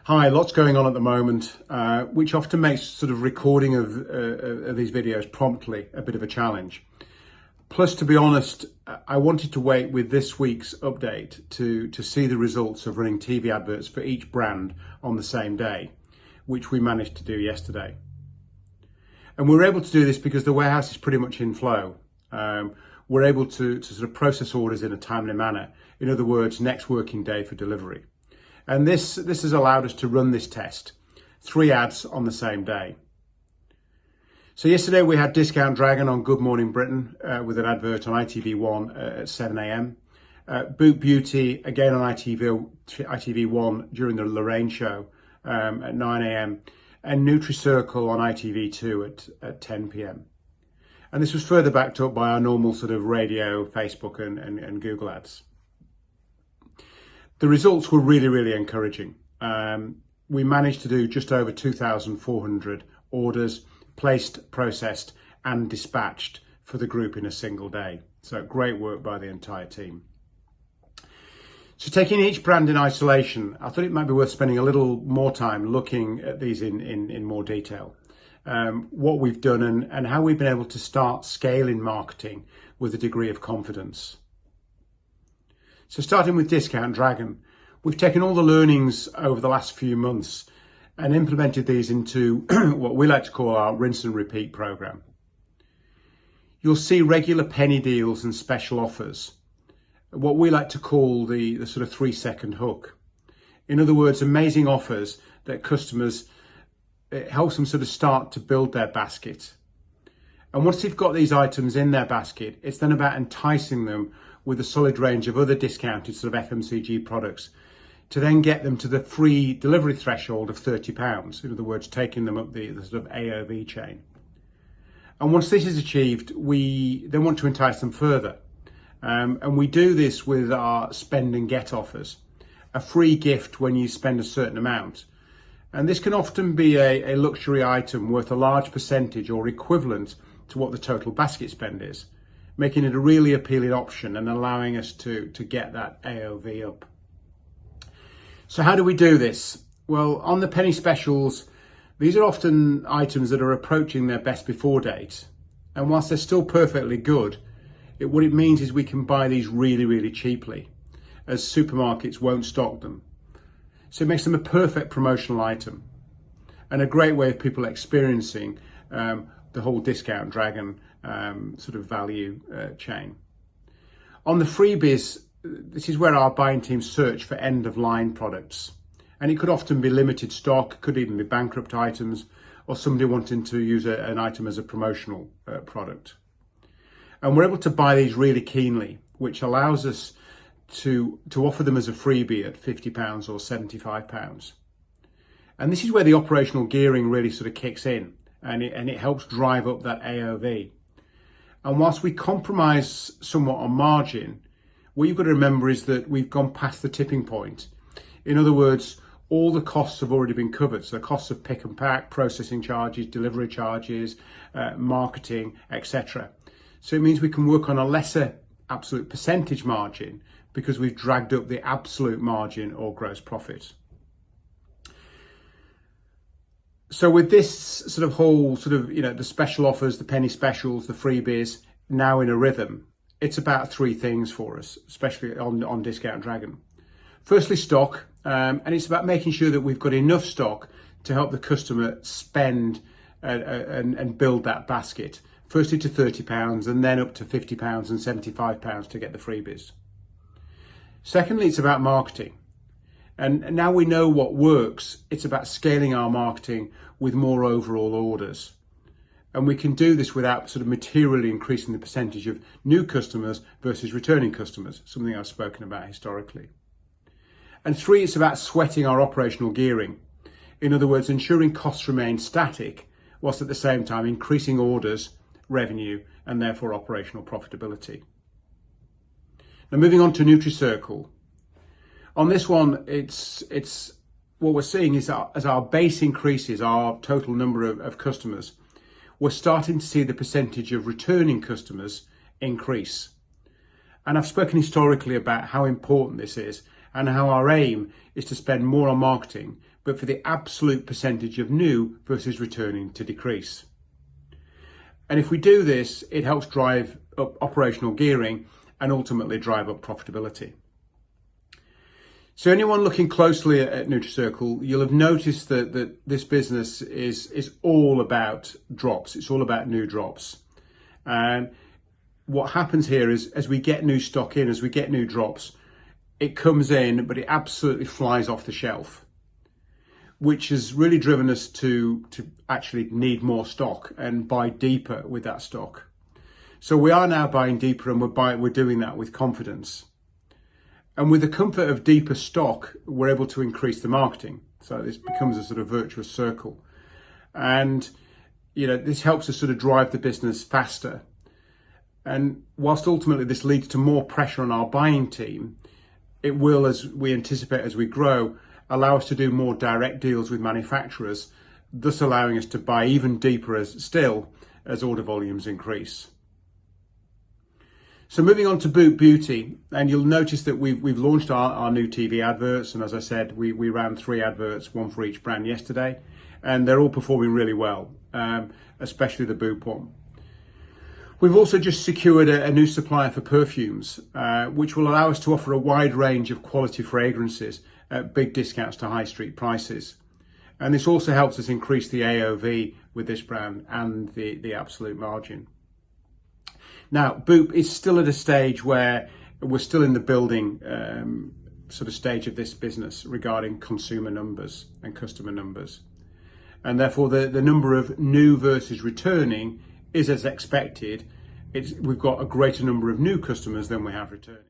Hi, lots going on at the moment, which often makes sort of recording of these videos promptly a bit of a challenge. Plus, to be honest, I wanted to wait with this week's update to see the results of running TV adverts for each brand on the same day, which we managed to do yesterday. And we were able to do this because the warehouse is pretty much in flow. We're able to sort of process orders in a timely manner. In other words, next working day for delivery. And this has allowed us to run this test, 3 ads on the same day. So yesterday we had Discount Dragon on Good Morning Britain with an advert on ITV1 at 7 a.m. Boot Beauty again on ITV1 during the Lorraine show at 9 a.m. and NutriCircle on ITV2 at 10 p.m. And this was further backed up by our normal sort of radio, Facebook and Google ads. The results were really encouraging. We managed to do just over 2,400 orders placed, processed and dispatched for the group in a single day. So great work by the entire team. So taking each brand in isolation, I thought it might be worth spending a little more time looking at these in more detail. What we've done and how we've been able to start scaling marketing with a degree of confidence. So starting with Discount Dragon, we've taken all the learnings over the last few months and implemented these into what we like to call our rinse and repeat program. You'll see regular penny deals and special offers, what we like to call the sort of 3-second hook. In other words, amazing offers that customers, it helps them sort of start to build their basket. And once they've got these items in their basket, it's then about enticing them with a solid range of other discounted sort of FMCG products to then get them to the free delivery threshold of £30. In other words, taking them up the sort of AOV chain. And once this is achieved, we then want to entice them further. And we do this with our spend and get offers, a free gift when you spend a certain amount. And this can often be a luxury item worth a large percentage or equivalent to what the total basket spend is, making it a really appealing option and allowing us to get that AOV up. So how do we do this? Well, on the penny specials, these are often items that are approaching their best before date. And whilst they're still perfectly good, what it means is we can buy these really cheaply, as supermarkets won't stock them. So it makes them a perfect promotional item and a great way of people experiencing the whole Discount Dragon sort of value chain. On the freebies, this is where our buying teams search for end-of-line products. And it could often be limited stock, could even be bankrupt items, or somebody wanting to use an item as a promotional product. And we're able to buy these really keenly, which allows us to offer them as a freebie at £50 or £75. And this is where the operational gearing really sort of kicks in, and it helps drive up that AOV. And whilst we compromise somewhat on margin, what you've got to remember is that we've gone past the tipping point. In other words, all the costs have already been covered. So the costs of pick and pack, processing charges, delivery charges, marketing, etc. So it means we can work on a lesser absolute percentage margin because we've dragged up the absolute margin or gross profit. So with this sort of whole sort of, the special offers, the penny specials, the freebies now in a rhythm, it's about 3 things for us, especially on Discount Dragon. Firstly, stock, and it's about making sure that we've got enough stock to help the customer spend and build that basket. Firstly to £30 and then up to £50 and £75 to get the freebies. Secondly, it's about marketing. And now we know what works, it's about scaling our marketing with more overall orders. And we can do this without sort of materially increasing the percentage of new customers versus returning customers, something I've spoken about historically. And 3, it's about sweating our operational gearing. In other words, ensuring costs remain static, whilst at the same time increasing orders, revenue, and therefore operational profitability. Now moving on to NutriCircle. On this one, it's what we're seeing is as our base increases, our total number of customers, we're starting to see the percentage of returning customers increase. And I've spoken historically about how important this is and how our aim is to spend more on marketing, but for the absolute percentage of new versus returning to decrease. And if we do this, it helps drive up operational gearing and ultimately drive up profitability. So anyone looking closely at NutriCircle, you'll have noticed that this business is all about drops. It's all about new drops. And what happens here is, as we get new stock in, as we get new drops, it comes in, but it absolutely flies off the shelf, which has really driven us to actually need more stock and buy deeper with that stock. So we are now buying deeper, and we're doing that with confidence. And with the comfort of deeper stock, we're able to increase the marketing. So this becomes a sort of virtuous circle. And, this helps us sort of drive the business faster. And whilst ultimately this leads to more pressure on our buying team, it will, as we anticipate as we grow, allow us to do more direct deals with manufacturers, thus allowing us to buy even deeper as order volumes increase. So moving on to Boot Beauty, and you'll notice that we've launched our new TV adverts, and as I said, we ran 3 adverts, one for each brand yesterday, and they're all performing really well, especially the Boot one. We've also just secured a new supplier for perfumes, which will allow us to offer a wide range of quality fragrances at big discounts to high street prices. And this also helps us increase the AOV with this brand and the absolute margin. Now, Boop is still at a stage where we're still in the building sort of stage of this business regarding consumer numbers and customer numbers. And therefore, the number of new versus returning is as expected. We've got a greater number of new customers than we have returning.